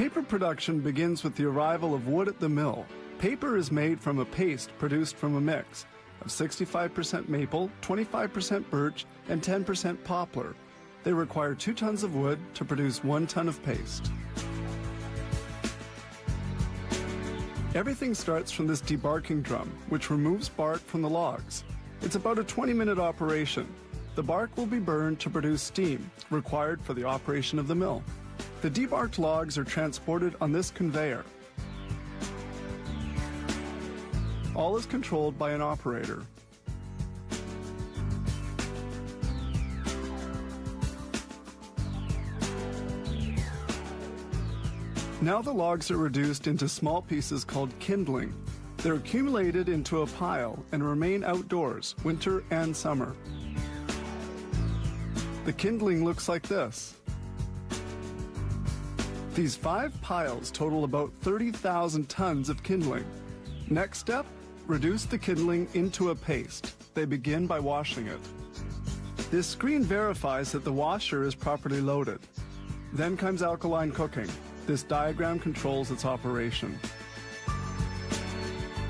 Paper production begins with the arrival of wood at the mill. Paper is made from a paste produced from a mix of 65% maple, 25% birch, and 10% poplar. They require 2 tons of wood to produce 1 ton of paste. Everything starts from this debarking drum, which removes bark from the logs. It's about a 20-minute operation. The bark will be burned to produce steam, required for the operation of the mill. The debarked logs are transported on this conveyor. All is controlled by an operator. Now the logs are reduced into small pieces called kindling. They're accumulated into a pile and remain outdoors, winter and summer. The kindling looks like this. These 5 piles total about 30,000 tons of kindling. Next step, reduce the kindling into a paste. They begin by washing it. This screen verifies that the washer is properly loaded. Then comes alkaline cooking. This diagram controls its operation.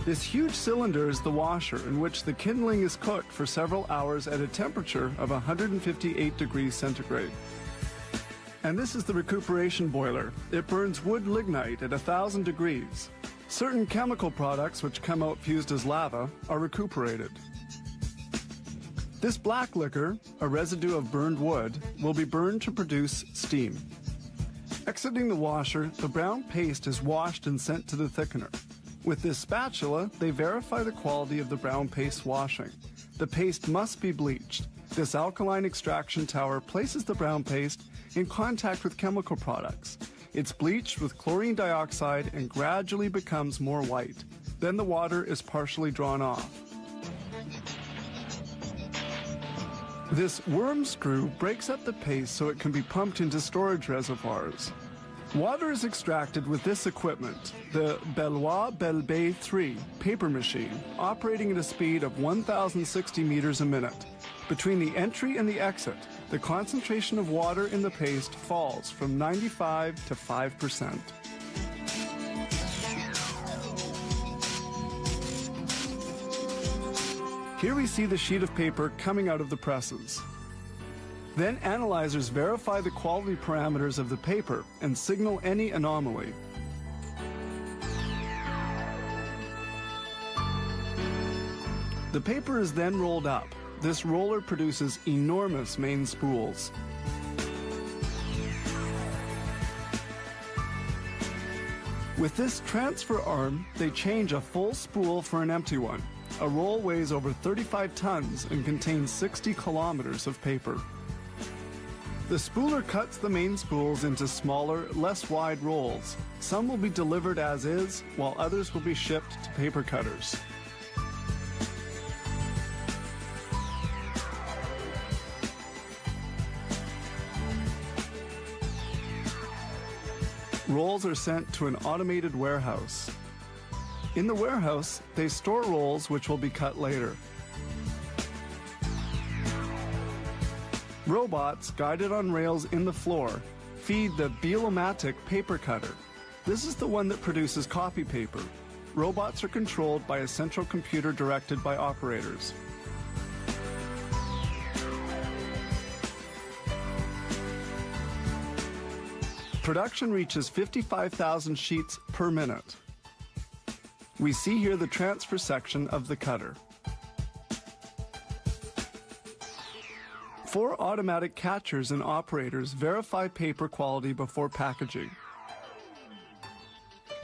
This huge cylinder is the washer in which the kindling is cooked for several hours at a temperature of 158 degrees centigrade. And this is the recuperation boiler. It burns wood lignite at 1,000 degrees. Certain chemical products which come out fused as lava are recuperated. This black liquor, a residue of burned wood, will be burned to produce steam. Exiting the washer, the brown paste is washed and sent to the thickener. With this spatula, they verify the quality of the brown paste washing. The paste must be bleached. This alkaline extraction tower places the brown paste in contact with chemical products. It's bleached with chlorine dioxide and gradually becomes more white. Then the water is partially drawn off. This worm screw breaks up the paste so it can be pumped into storage reservoirs. Water is extracted with this equipment, the Bellois Belbay 3 paper machine, operating at a speed of 1,060 meters a minute. Between the entry and the exit, the concentration of water in the paste falls from 95 to 5%. Here we see the sheet of paper coming out of the presses. Then analyzers verify the quality parameters of the paper and signal any anomaly. The paper is then rolled up. This roller produces enormous main spools. With this transfer arm, they change a full spool for an empty one. A roll weighs over 35 tons and contains 60 kilometers of paper. The spooler cuts the main spools into smaller, less wide rolls. Some will be delivered as is, while others will be shipped to paper cutters. Rolls are sent to an automated warehouse. In the warehouse, they store rolls which will be cut later. Robots, guided on rails in the floor, feed the Beelomatic paper cutter. This is the one that produces copy paper. Robots are controlled by a central computer directed by operators. Production reaches 55,000 sheets per minute. We see here the transfer section of the cutter. 4 automatic catchers and operators verify paper quality before packaging.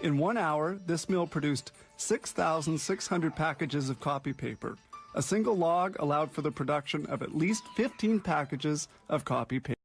In 1 hour, this mill produced 6,600 packages of copy paper. A single log allowed for the production of at least 15 packages of copy paper.